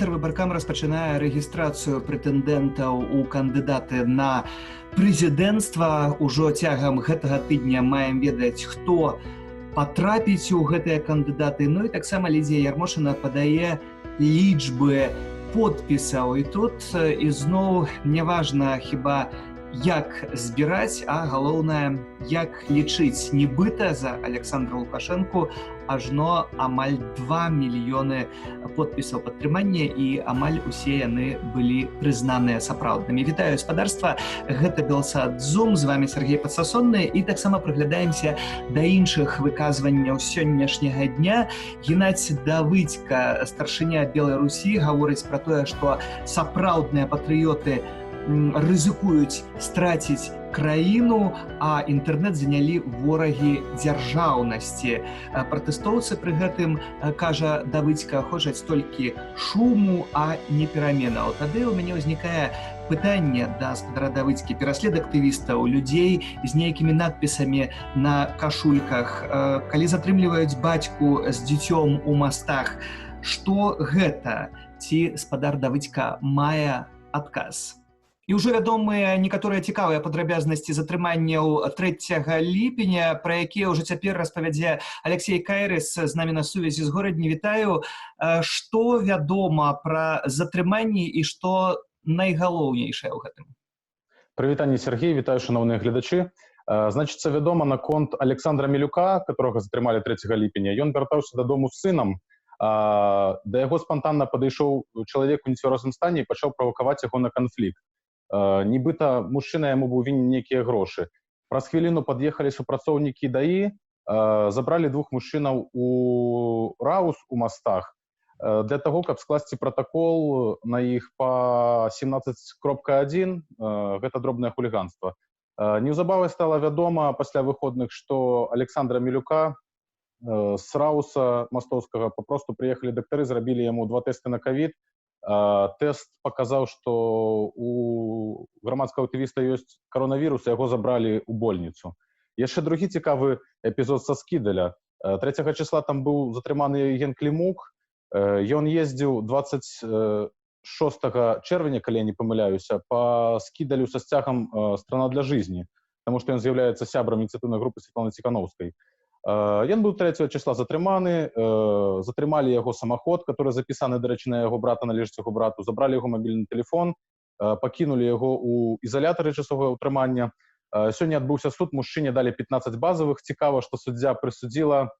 Цэнтрвыбаркам распачынае рэгістрацыю прэтэндэнтаў у кандыдаты на прэзідэнцтва. Ужо цягам гэтага тыдня маем ведаць, хто патрапіць у гэтыя кандыдаты. Ну і таксама Лідзія Ярмошына падае лічбы подпісаў. І тут ізноў няважна хіба як збіраць, а галоўнае, як лічыць. Нібыта за Александра Лукашэнку ажно амаль 2 мільёны подпісаў падтрымання, і амаль усе яны былі прызнаныя сапраўднымі. Вітаю, гаспадарства, гэта Белсат Зум, з вами Сергей Падсасонны, і таксама прыглядаемся да іншых выказванняў сённяшняга дня. Геннадзь Давыдзька, старшыня Беларусі, гаворыць пра тое, што сапраўдныя патрыёты рызыкуюць страціць краіну, а інтэрнэт занялі ворагі дзяржаўнасці. Пратэстоўцы пры гэтым, кажа Давыдзька, хочуць толькі шуму, а не пераменаў. Тады ў мяне ўзнікае пытанне да гаспадара Давыдзькі. Пераслед актывістаў, людзей з нейкімі надпісамі на кашульках, калі затрымліваюць бацьку з дзіцём у мастах, што гэта? Ці гаспадар Давыдзька мае адказ? І ўжо вядомыя некаторыя цікавыя падрабязнасці затрыманняў 3 ліпеня, пра якія ўжо цяпер распавядзе Алексей Кайрыс, з намі на сувязі з горадні. Вітаю. Што вядома пра затрыманні і што найгалоўнейшае ў гэтым? Прывітанне, Сергей, вітаю, шановныя гледачы. Значыцца, вядома наконт Александра Мілюка, которого затрымалі 3 ліпеня. Ён вяртаўся дадому з сынам. Да яго спантанна падышоў чалавек у нецвярозым стане і пачаў правакаваць яго на канфлікт. Нібыта мужчына яму быў вінен нейкія грошы. Праз хвіліну пад'ехалі супрацоўнікі ДАІ, забралі 2 мужчынаў у Раус у мастах для таго, каб скласці пратакол на іх па 17.1, гэта дробнае хуліганства. Неўзабаве стала вядома пасля выходных, што Александра Мілюка з Рауса мастоўскага папросту прыехалі дактары, зрабілі яму 2 тэсты на ковід. Тэст паказаў, што у грамадскага актывіста ёсць каронавірус, яго забралі ў больніцу. Яшчэ другі цікавы эпізод са Скідаля. 3 числа там быў затрыманы Євген Клімук. Ён ездзіў 26 чэрвеня, калі я не памыляюся, па Скідалю са сцягам «Страна для жизни», таму што ён з'яўляецца сябрам ініцыятыўнай групы Светланы Ціхановскай. Ён быў 3 числа затрыманы, затрымалі яго самаход, который запісаны, дарэчы, на яго брата, належыць яго брату, забралі яго мабільны тэлефон, пакінулі яго ў ізалятары часовага ўтрымання. Сёння адбыўся суд, мужчыне далі 15 базавых. Цікава, што суддзя прысудзіла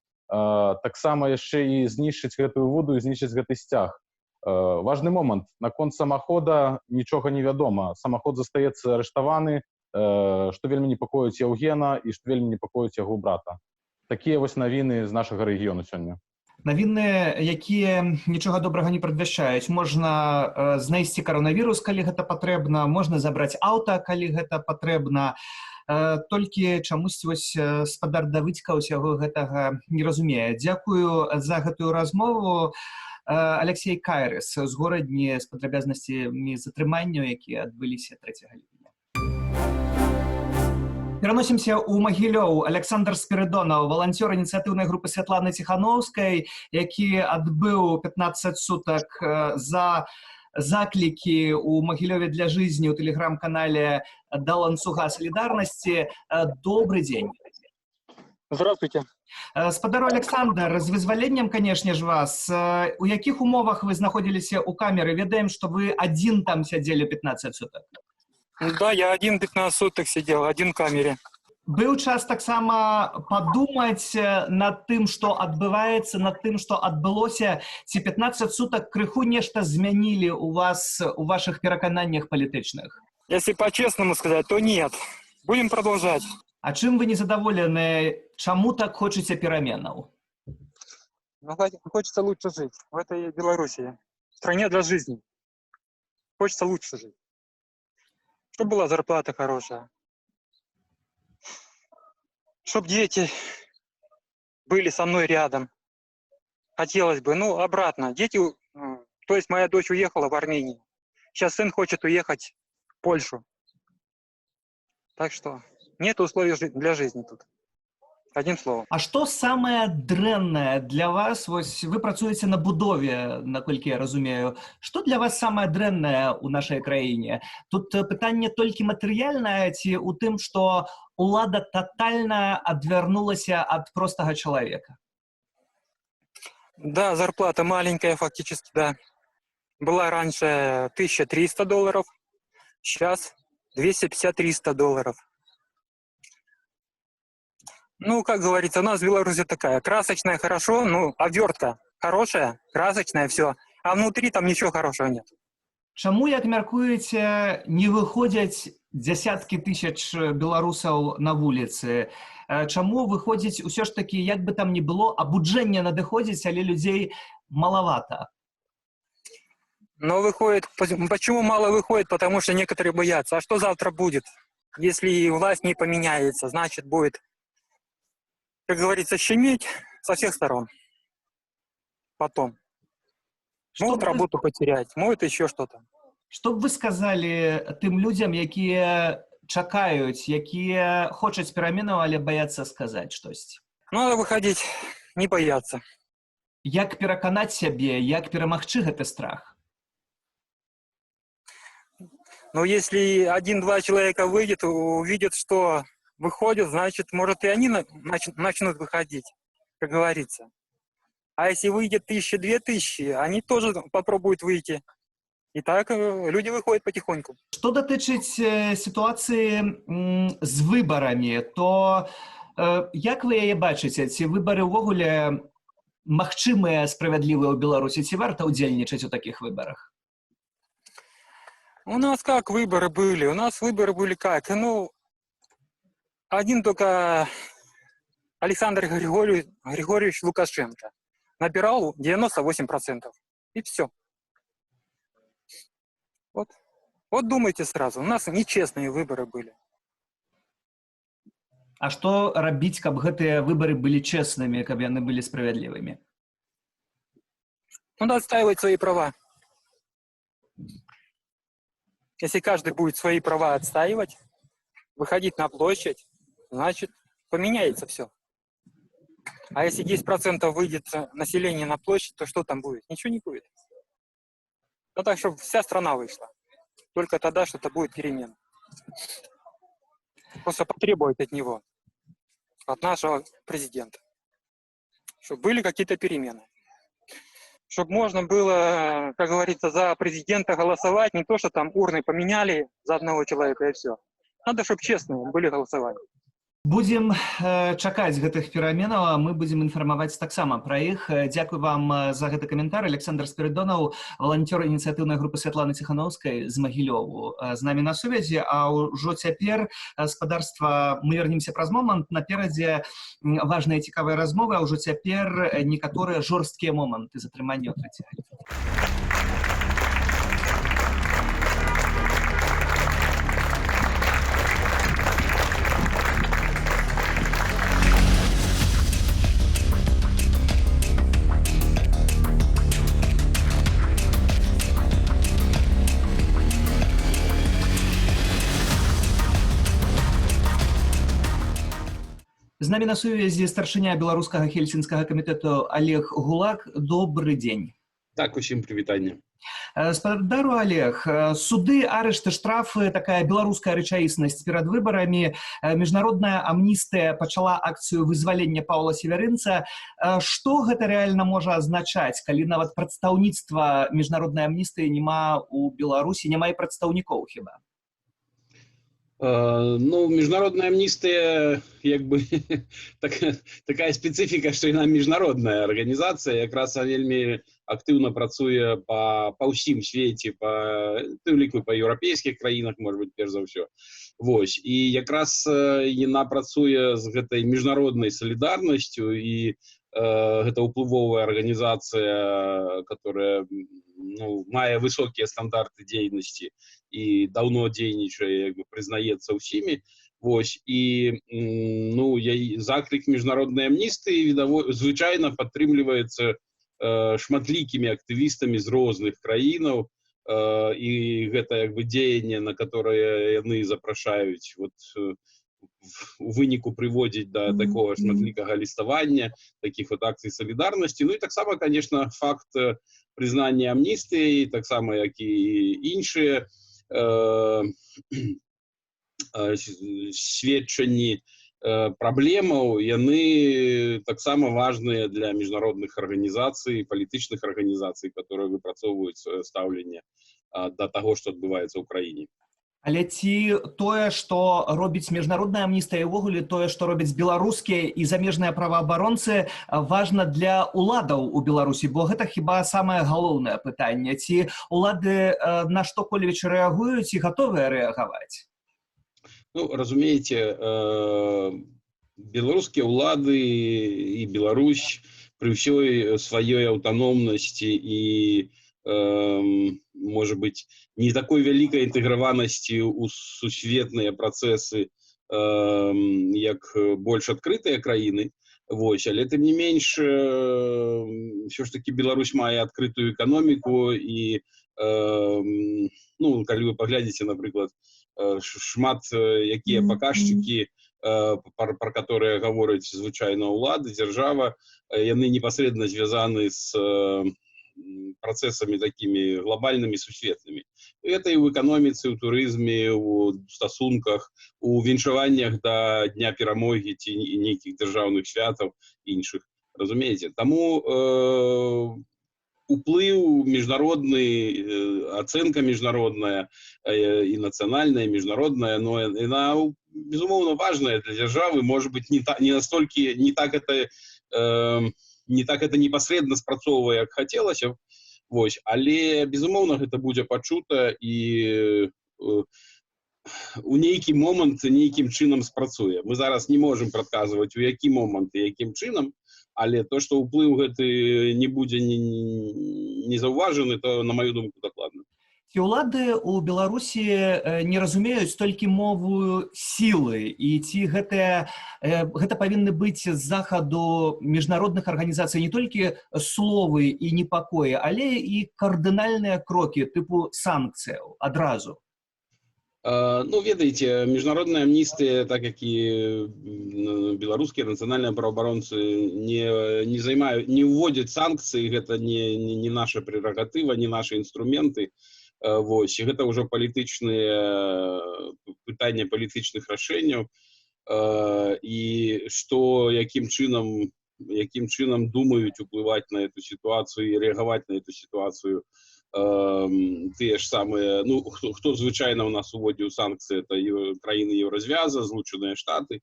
таксама яшчэ і знішчыць гэтую вуду, і знішчыць гэты сцяг. Важны момант, наконт самахода нічога не вядома. Самаход застаецца арыштаваны, што вельмі непакоіць Яўгена і што вельмі непакоіць яго брата. Такія вось навіны з нашага рэгіёну сёння. Навіны, якія нічога добрага не прадвяшчаюць. Можна знайсці каронавірус, калі гэта патрэбна, можна забраць аўта, калі гэта патрэбна. Толькі чамусьці вось гаспадар Давыдзька ўсяго гэтага не разумее. Дзякую за гэтую размову. Алексей Кайрыс з горадні з падрабязнасцямі затрыманняў, якія адбыліся 3 ліпеня. Пераносімся ў Магілёў. Александр Спірыдонаў, валанцёр ініцыятыўнай групы Святланы Ціхановскай, які адбыў 15 сутак за заклікі ў Магілёве для жизни ў тэлеграм-канале «Да ланцуга солідарнасці». Добрый день. Здравствуйте. Гаспадар Александр, з вызваленнем, конечно же, вас. У якіх умовах вы знаходзіліся ў камеры? Ведаем, што вы адзін там сядзелі 15 сутак. Да, я один 15 суток сидел, один в камере. Быў час таксама падумаць над тым, што адбываецца, над тым, што адбылося, ці 15 сутак крыху нешта змянілі у вас, у вашых перакананнях палітычных? Если по-честному сказать, то нет. Будем продолжать. А чым вы незадаволены? Чаму так хочаце пераменаў? Хочется лучше жить в этой Белоруссии, в стране для жизни. Хочется лучше жить. Чтобы была зарплата хорошая. Чтобы дети были со мной рядом. Хотелось бы, обратно. Дети, то есть моя дочь уехала в Армению. Сейчас сын хочет уехать в Польшу. Так что нет условий для жизни тут. Одним словом. А што самае дрэннае для вас? Вось вы працуеце на будове, наколькі я разумею. Што для вас самае дрэннае ў нашай краіне? Тут пытанне толькі матэрыяльнае ці ў тым, што ўлада татальна адвярнулася ад простага чалавека? Да, зарплата маленькая фактически, да. Была раньше $1300, сейчас $250-300. Ну, как говорится, у нас в Беларуси такая красочная хорошо, ну, обвертка хорошая, красочная, все. А внутри там ничего хорошего нет. Чаму, як мяркуеце, не выходзяць дзясяткі тысяч беларусаў на вуліцы? Чаму выходзіць усё ж такі, як бы там ні было, абуджэнне надыходзіць, але людзей малавата? Но выходит, почему мало выходит? Потому что некоторые боятся. А что завтра будет? Если власть не поменяется, значит будет, как говорится, щемить со всех сторон. Потом. Могут работу потерять, могут еще что-то. Што б вы сказалі тым людзям, якія чакаюць, якія хочуць пераменаў, але баяцца сказаць штосьці? Надо выходить, не бояться. Як пераканаць сябе, як перамагчы гэты страх? Но если 1-2 человека выйдет, увидят, что выходят, значит, может, и они начнут выходить, как говорится. А если выйдет 1000-2000, они тоже попробуют выйти. И так люди выходят потихоньку. Што датычыць сітуацыі з выбарамі, то як вы яе бачыце? Ці выбары ўвогуле магчымыя, справядлівыя ў Беларусі? Ці варта ўдзельнічаць у такіх выбарах? У нас как выборы были? У нас выборы были как? Ну, один только Александр Григорьевич Лукашенко набирал 98%. И все. Вот думайте сразу. У нас нечестные выборы были. А што рабіць, каб гэтыя выбары былі чэснымі, каб яны былі справядлівымі? Надо отстаивать свои права. Если каждый будет свои права отстаивать, выходить на площадь, значит, поменяется все. А если 10% выйдет население на площадь, то что там будет? Ничего не будет. Ну так, чтобы вся страна вышла. Только тогда что-то будет перемена. Просто потребовать от него, от нашего президента, чтобы были какие-то перемены. Чтобы можно было, как говорится, за президента голосовать, не то, что там урны поменяли за одного человека и все. Надо, чтобы честно были голосования. Будзем чакаць гэтых пераменаў, а мы будзем інфармаваць таксама пра іх. Дзякуй вам за гэты каментар. Александр Спиридонов, валанцёр ініцыятыўнай групы Святланы Ціханаўскай з Магілёву, з намі на сувязі, а ўжо цяпер спадарства мы вернемся праз момант. Наперадзе важная і цікавая размова, а ўжо цяпер некаторыя жорсткія моманты затрымання ў трэцяй. З намі на сувязі старшыня беларускага хельсінскага камітэту Олег Гулак. Добры дзень. Так, усім прывітанне. Спадару Олег, суды, арышты, штрафы, такая беларуская рэчаіснасць перад выбарамі. Міжнародная амністыя пачала акцыю вызвалення Паўла Северынца. Што гэта рэальна можа азначаць, калі нават прадстаўніцтва міжнароднай амністыі няма ў Беларусі, няма і прадстаўнікоў хіба? Ну, міжнародная амністыя, як бы, такая спецыфіка, што яна міжнародная арганізацыя, якраз вельмі актыўна працуе па ўсім свеце, тым ліку па еўрапейскіх краінах, можа быць, перш за ўсё. Вось, і якраз яна працуе з гэтай міжнароднай салідарнасцю, і гэта ўплывовая арганізацыя, которая мае высокія стандарты дзейнасці і даўно дзейнічае, як бы прызнаецца ўсімі. Вось, і заклік міжнароднай амністыі звычайна падтрымліваецца шматлікімі актывістамі з розных краінаў, і гэта як бы дзеянне, на которое яны запрашаюць у выніку прыводзіць да такого шматлікага ліставання, такіх вот акцый салідарнасці. Ну і таксама, конечно, факт прызнання амністыі, таксама як і іншыя сведчанні праблемаў, яны таксама важныя для міжнародных арганізацый, палітычных арганізацый, которые выпрацоўваюць стаўленне да таго, што адбываецца ў краіне. Але ці тое, што робіць міжнародная амністыя, і ўвогуле тое, што робяць беларускія і замежныя праваабаронцы, важна для уладаў у Беларусі, бо гэта хіба самае галоўнае пытанне. Ці улады на што-колевіч рэагуюць і гатовыя рэагаваць? Ну, разумееце, беларускія ўлады і Беларусь пры ўсёй сваёй аўтаномнасці і, можа быць, не такой вялікай інтэграванасці ў сусветныя працэсы, як больш адкрытыя краіны. Вось, але тым не менш, ўсё ж такі Беларусь мае адкрытую эканоміку і, ну, калі вы паглядзіце, напрыклад, шмат якія паказчыкі, пра которые гавораць звычайна ўлады, дзяржава, яны непасрэдна звязаны з працэсамі такімі глобальнымі, сусветнымі. Гэта і ў эканоміцы, у турызме, у стасунках, у віншаваннях да Дня перамогі ці нейкіх дзяржаўных святаў іншых. Разумееце? Таму уплыў міжнародны, ацэнка міжнародная і нацыянальная, і міжнародная, но яна, безумоўна, важная для дзяржавы, можа быць, не так это непасрэдна спрацоўвае, як хацелася, вось, але, безумоўна, гэта будзе пачута і у нейкі момант нейкім чынам спрацуе. Мы зараз не можам прадказваць, у які момант і якім чынам, але то, што ўплыў гэты не будзе не заўважаны, то, на маю думку, дакладна. Ці ўлады ў Беларусі не разумеюць толькі мову сілы, і ці гэта павінны быць з захаду міжнародных арганізацый не толькі словы і непакоі, але і кардынальныя крокі тыпу санкцыяў адразу? Ну, ведаеце, міжнародная амністыя, так як і беларускія нацыянальныя праваабаронцы, не ўводзяць санкцыі, гэта не наша прерагатыва, не нашы інструменты. Вось, і гэта ўжо палітычныя пытанні палітычных рашэнняў, і што, якім чынам думаюць уплываць на эту сітуацыю і рэагаваць на эту сітуацыю тыя ж самыя, ну, хто звычайна ў нас уводзіў санкцыі, это краіны Еўразвяза, Злучаныя Штаты.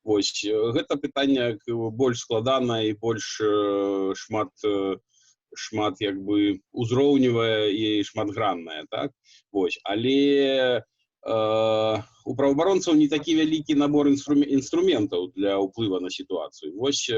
Вось, гэта пытанне больш складанае і больш шмат як бы узроўневае і шматграннае, так? Вось, але у праваабаронцаў не такі вялікі набор інструментаў для ўплыва на сітуацыю. Вось,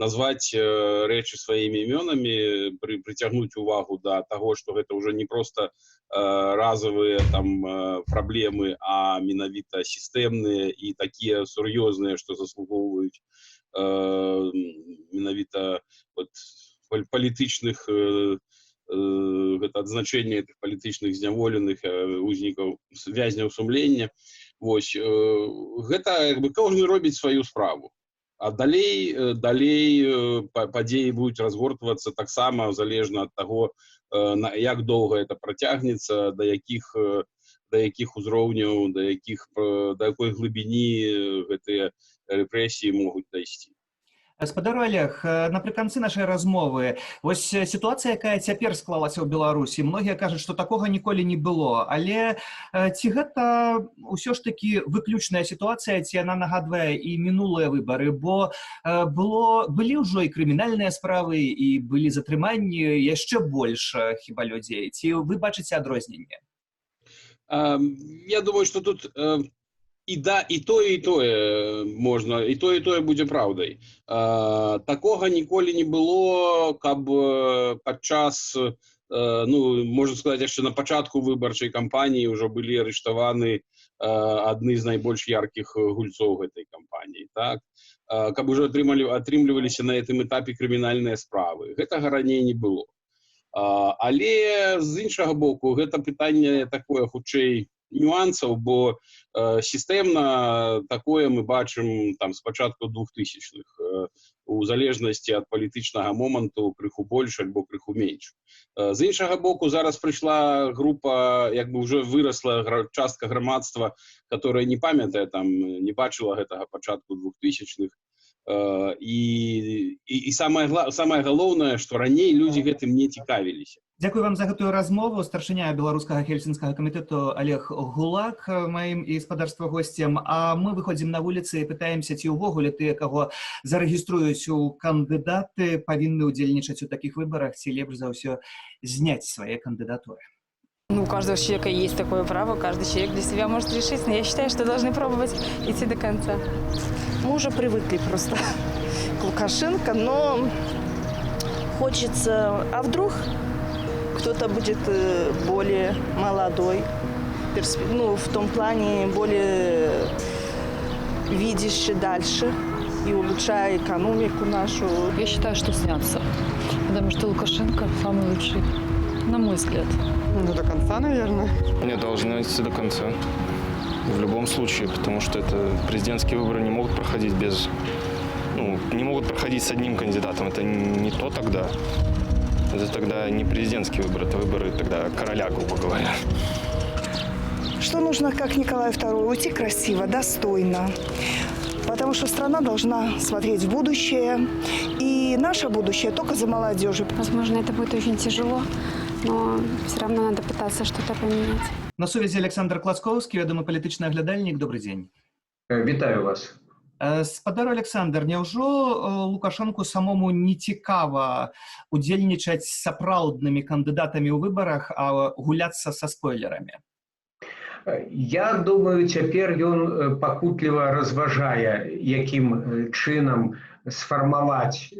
назваць рэчы сваімі імёнамі, прыцягнуць увагу да таго, што гэта ўжо не проста разовыя там праблемы, а менавіта сістэмныя і такія сур'ёзныя, што заслугоўваюць менавіта палітычных, гэта адзначэнне гэтых палітычных зняволеных узнікаў, вязняў сумлення. Вось, гэта як бы кожны робіць сваю справу. А далей падзеі будуць разгортвацца таксама залежна ад таго, як доўга гэта працягнецца, да якіх узроўняў, да якой глыбіні гэтыя рэпрэсіі могуць дайсці. Гаспадар Олег, напрыканцы нашай размовы, вось сітуацыя, якая цяпер склалася ў Беларусі, многія кажуць, што такога ніколі не было, але ці гэта ўсё ж такі выключная сітуацыя, ці яна нагадвае і мінулыя выбары, бо былі ўжо і крымінальныя справы, і былі затрыманні яшчэ больш хіба людзей. Ці вы бачыце адрозненне? Я думаю, што тут і тое можна, і тое будзе праўдай. Такога ніколі не было, каб падчас, ну, можна сказаць, яшчэ на пачатку выбарчай кампаніі ўжо былі арыштаваны адны з найбольш яркіх гульцоў гэтай кампаніі, так? Каб ужо атрымліваліся на гэтым этапе крымінальныя справы. Гэтага раней не было. Але, з іншага боку, гэта пытанне такое, хутчэй, нюансаў, бо сістэмна такое мы бачым там з пачатку 2000-х, у залежнасці ад палітычнага моманту крыху больш альбо крыху менш. З іншага боку, зараз прыйшла група, як бы ўжо вырасла частка грамадства, которая не памятае, там, не бачыла гэтага пачатку 2000-х. І самае галоўнае, што раней людзі гэтым не цікавіліся. Дзякую вам за гэтую размову. Старшыня беларускага хельсінскага камітэту Олег Гулак маім і спадарства госцем. А мы выходзім на вуліцы і пытаемся, ці ўвогуле тыя, каго зарэгіструюць у кандыдаты, павінны ўдзельнічаць у такіх выбарах, ці лепш за ўсё зняць свае кандыдатуры. Ну, у каждого человека есть такое право, каждый человек для себя может решить, но я считаю, что должны пробовать идти до конца. Мы уже привыкли просто к Лукашенко, но хочется... А вдруг кто-то будет более молодой, ну, в том плане более видящий дальше и улучшая экономику нашу. Я считаю, что снятся, потому что Лукашенко самый лучший, на мой взгляд. Ну, до конца, наверное. Не должны идти до конца. В любом случае, потому что это президентские выборы не могут проходить без... Ну, не могут проходить с одним кандидатом. Это не то тогда. Это тогда не президентские выборы, это выборы тогда короля, грубо говоря. Что нужно, как Николаю II, уйти красиво, достойно. Потому что страна должна смотреть в будущее. И наше будущее только за молодежью. Возможно, это будет очень тяжело, но все равно надо пытаться что-то поменять. На сувязі Александр Класкоўскі, вядомы палітычны аглядальнік. Добрый дзень. Вітаю вас. Спадар Александр, няўжо Лукашэнку самому не цікава удзельнічаць з сапраўднымі кандыдатамі ў выбарах, а гуляцца са спойлерамі? Я думаю, цяпер ён пакутліва разважае, якім чынам сфармаваць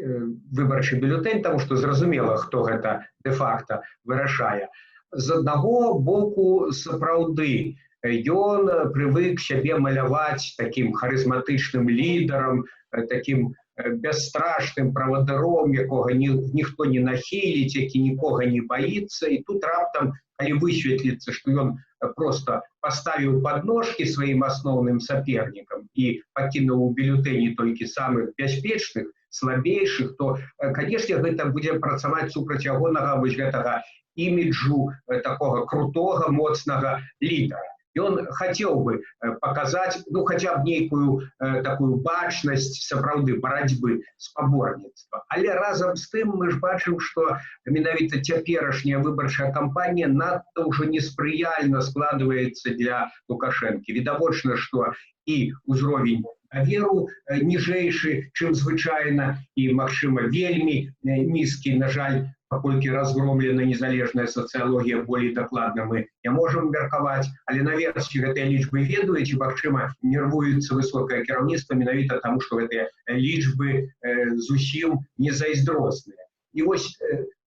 выбарчы бюлетень, таму што зразумела, хто гэта дэ-факта вырашае. З аднаго боку, сапраўды, ён прывык сябе маляваць такім харызматычным лідарам, такім бясстрашным правадыром, якога ніхто не нахіліць, які нікога не баіцца. І тут раптам, калі высветліцца, што ён просто паставіў падножкі сваім асноўным сапернікам і пакінуў у бюлетэні толькі самых бяспечных, слабейшых, то, канешне, гэта будзе працаваць супраць ягонага вось гэтага іміджу такога крутога, моцнага лідара. Ён хацеў бы паказаць, ну, хаця б нейкую такую бачнасць сапраўды барацьбы спаборніцтва. Але разам з тым мы ж бачым, што менавіта цяперашняя выбарчая кампанія надта ўжо неспрыяльна складваецца для Лукашэнкі. Відавочна, што і ўзровень даверу ніжэйшы, чым звычайна, і, магчыма, вельмі нізкі, на жаль, паколькі разгромлена незалежная сацыялогія, болей дакладна мы не можам меркаваць, але наверсе гэтыя лічбы ведаюць і, магчыма, нервуецца высокае кіраўніцтва менавіта таму, што гэтыя лічбы зусім не зайздросныя. І вось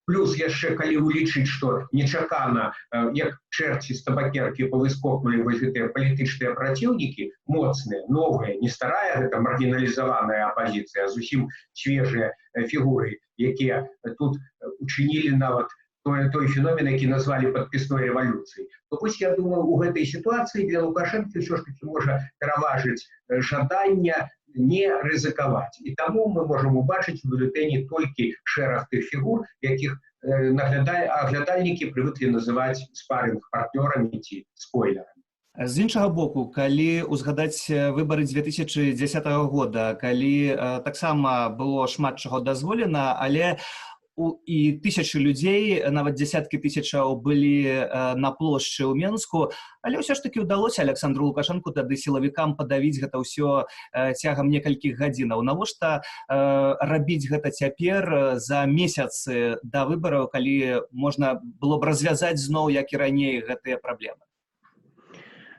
плюс яшчэ, калі улічыць, што нечакана, як чэрці з табакеркі павыскоквалі вось гэтыя палітычныя праціўнікі, моцныя, новыя, не старая гэта маргіналізаваная апазіцыя, а зусім свежыя фігуры, якія тут учинілі нават той феномен, які назвалі падпісной рэвалюцыяй. То вось, я думаю, у гэтай сітуацыі для Лукашэнкі ўсё ж такі можа пераважыць жаданне не рызыкаваць. І таму мы можам убачыць у бюлетэні толькі шэраг тых фігур, якіх аглядальнікі прывыклі называць спарринг-партнёрамі ці спойлерамі. З іншага боку, калі узгадаць выбары 2010 года, калі таксама было шмат чаго дазволена, але і тысячы людзей, нават дзесяткі тысячаў былі на плошчы ў Менску, але ўсё ж такі ўдалося Александру Лукашэнку тады сілавікам падавіць гэта ўсё цягам некалькіх гадзінаў. Навошта рабіць гэта цяпер за месяцы да выбараў, калі можна было б развязаць зноў, як і раней, гэтыя праблемы?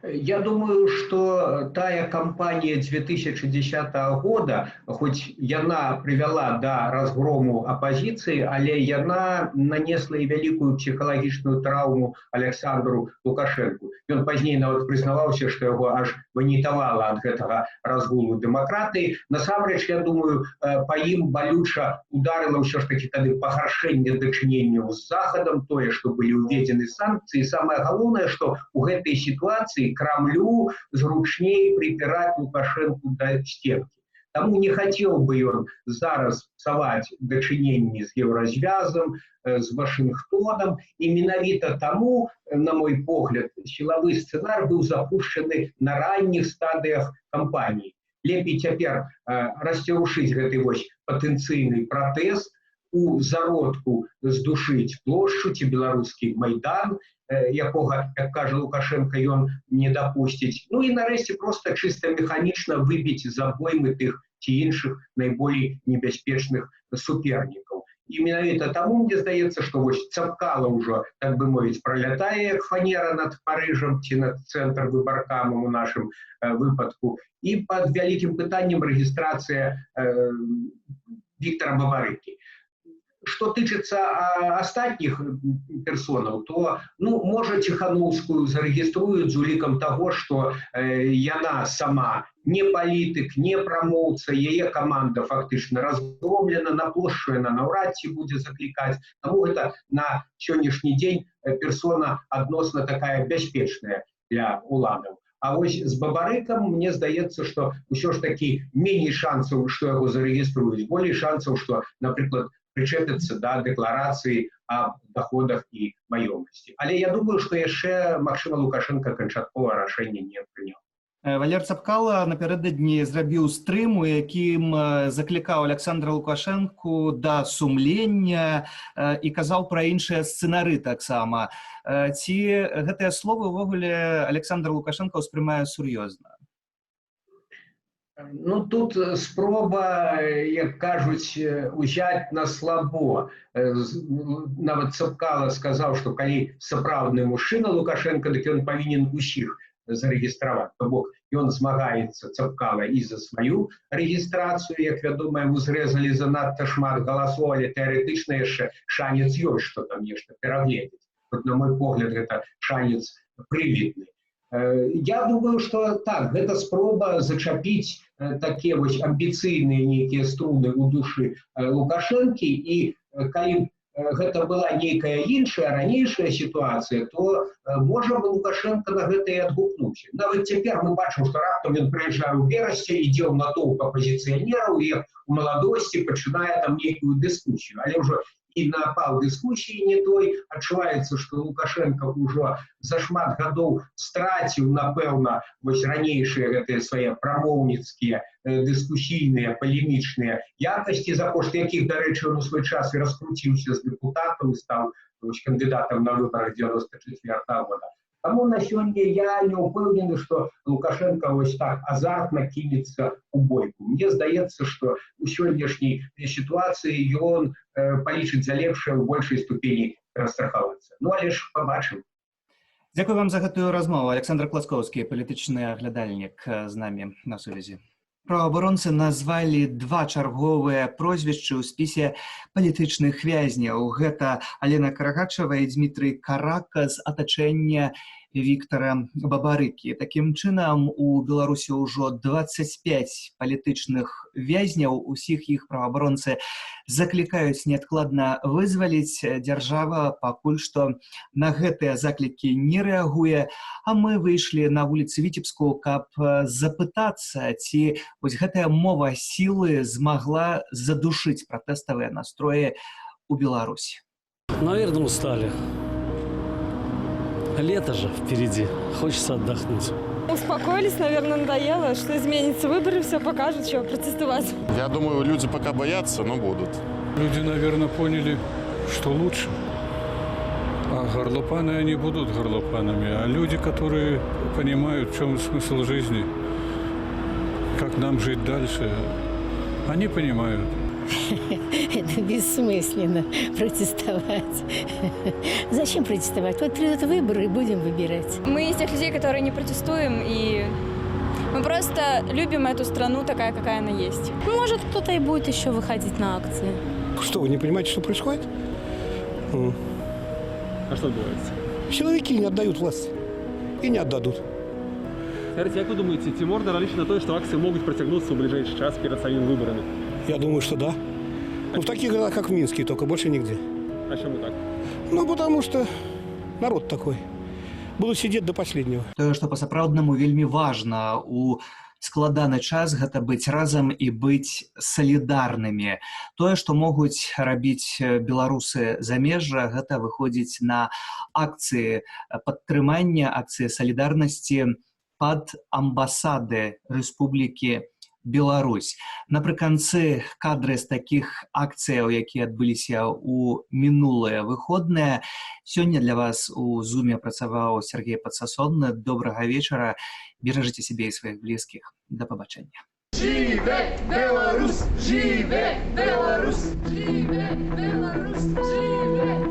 Я думаю, что тая кампания 2010 года, хоть яна привела до разгрому оппозиции, але яна нанесла и великую психологическую травму Александру Лукашенку. И он позднее нават признавался, что его аж вынітавала от этого разгулу демократии. Насамрэч, я думаю, по им болюча ударило все ж таки тады пагаршэнне дачыненняў с Заходом, тое, что были уведены санкции. Самое главное, что у этой ситуации Кремлю зручней припирать Лукашенку до стенки. Тому не хотел бы он зараз псаваць дачыненні с Евразвязом, с Вашингтоном. И менавіта тому, на мой погляд, силовой сценарий был запущен на ранних стадиях кампании. Лепей цяпер расцярушыць гэты вось патэнцыйны пратэст, у зародку здушыць плошчу ці беларускі майдан, якога, як кажа Лукашенко, ён не дапусціць. Ну і нарэшце просто чыста механічна выбіць з абоймы тых ці іншых найболей небяспечных супернікаў. І менавіта таму мне здаецца, што вось Цапкала ўжо, так бы мовіць, пролятае як фанера над Парыжам ці над цэнтр выбаркамам у нашым выпадку. І пад вялікім пытаннем рэгістрацыя Віктора Бабарыкі. Что тычыцца астатніх персонаў, то, можа, Ціхановскую зарэгіструюць з улікам таго, што яна сама не палітык, не прамоўца, яе каманда фактычна разгромлена, на плошчу яна наўрад ці будзе заклікаць. Таму гэта на сённяшні дзень персона адносна такая бяспечная для уладаў. А вось з Бабарыкам мне здаецца, што ўсё ж такі меней шансаў, што яго зарэгіструюць, болей шансаў, што, напрыклад, прычэпяцца да дэкларацыі аб доходах і маёмасці. Але я думаю, што яшчэ, магчыма, Лукашенко канчаткова рашэнне не прыняў. Валер Цапкала напярэдадні зрабіў стрым, у якім заклікаў Александра Лукашэнку да сумлення і казаў пра іншыя сцэнары таксама. Ці гэтыя словы ўвогуле Александр Лукашенко ўспрымае сур'ёзна? Тут спроба, як кажуць, узяць на слабо. Нават Цапкала сказаў, што калі сапраўдны мужчына Лукашенко, дык ён павінен усіх зарэгістраваць. То бок, ён змагаецца, Цапкала, і за сваю рэгістрацыю, як вядома, яму зрэзалі занадта шмат галасоў, але тэарэтычна яшчэ шанец ёсць, што там нешта перагледзець. На мой погляд, гэта шанец прывітны. Я думаю, что так, гэта спроба зачапіць такія вось амбіцыйныя нейкія струны ў душы Лукашэнкі, і калі гэта была нейкая іншая, ранейшая сітуацыя, то можа бы Лукашенко на гэта і адгукнуўся. Нават цяпер мы бачым, што раптам ён прыязджае ў верасці, ідзе ў натоўп апазіцыянераў і у маладосці пачынае там нейкую дыскусію. Але ўжо і напал дыскусіі не той, адчуваецца, што Лукашенко ўжо за шмат гадоў страціў, напэўна, вось ранейшыя гэтыя свае прамоўніцкія, дыскусійныя, палемічныя якасці, за кошт якіх, дарэчы, ён у свой час і раскруціўся з дэпутатам і стаў кандыдатам на выбарах 94-го года. Таму на сёння я не ўпэўнены, што Лукашенко вось так азартна кінецца ў бойку. Мне здаецца, што у сённяшняй сітуацыі ён палічыць за лепшае ў большай ступені перастрахавацца. Але ж пабачым. Дзякую вам за гэтую размову. Александр Класкоўскі, палітычны аглядальнік, з намі на сувязі. Праваабаронцы назвалі 2 чарговыя прозвішчы ў спісе палітычных вязняў. Гэта Алена Карагачева і Дмітрый Карака з атачэння Віктора Бабарыкі. Такім чынам, у Беларусі ўжо 25 палітычных вязняў. Усіх іх праваабаронцы заклікаюць неадкладна вызваліць. Дзяржава пакуль што на гэтыя заклікі не рэагуе, а мы выйшлі на вуліцы Віцебску, каб запытацца, ці вось гэтая мова сілы змагла задушыць пратэставыя настроі у Беларусі. Наверное, устали. Лето же впереди, хочется отдохнуть. Успокоились, наверное, надоело. Что изменится, выборы все покажут, что протестовать. Я думаю, люди пока боятся, но будут. Люди, наверное, поняли, что лучше. А горлопаны, они будут горлопанами. А люди, которые понимают, в чем смысл жизни, как нам жить дальше, они понимают. Это бессмысленно протестовать. Зачем протестовать? Вот придут выборы и будем выбирать. Мы из тех людей, которые не протестуем, и мы просто любим эту страну такая, какая она есть. Может, кто-то и будет еще выходить на акции. Что, вы не понимаете, что происходит? А что отбывается? Силовики не отдают власть. И не отдадут. Скажите, як ви думаєте, ці можна налічити на те, що акції можуть протягнутися у ближайший час перед самими виборами? Я думаю, что да. Ну, в таких городах, как в Минске, только больше нигде. А чому так? Ну, потому что народ такой. Будут сидеть до последнего. Тое, што па-сапраўднаму вельмі важна у складаны час, гэта быць разам і быць салідарнымі. Тое, што могуць рабіць беларусы замежжа, гэта выходзіць на акцыі падтрымання, акцыі салідарнасці пад амбасады Рэспублікі Беларусь. Напрыканцы кадры з такіх акцыяў, якія адбыліся ў мінулыя выходныя. Сёння для вас у Зуме працаваў Сергей Падсасонны. Добрага вечара. Беражыце сябе і сваіх блізкіх. Да пабачэння. Жыве Беларусь! Жыве Беларусь! Жыве Беларусь! Жыве!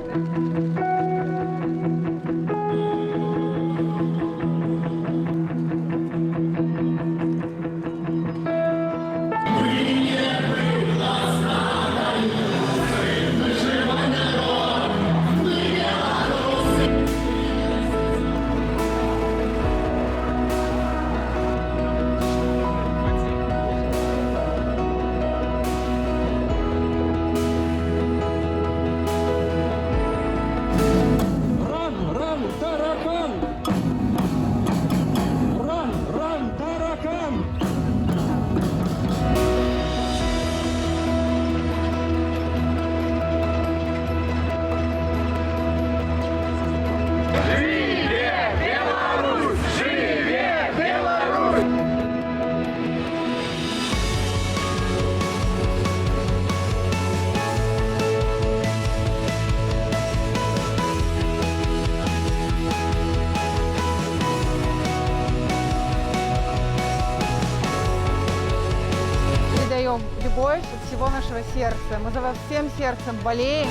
Любовь от всего нашего сердца. Мы за вас всем сердцем болеем.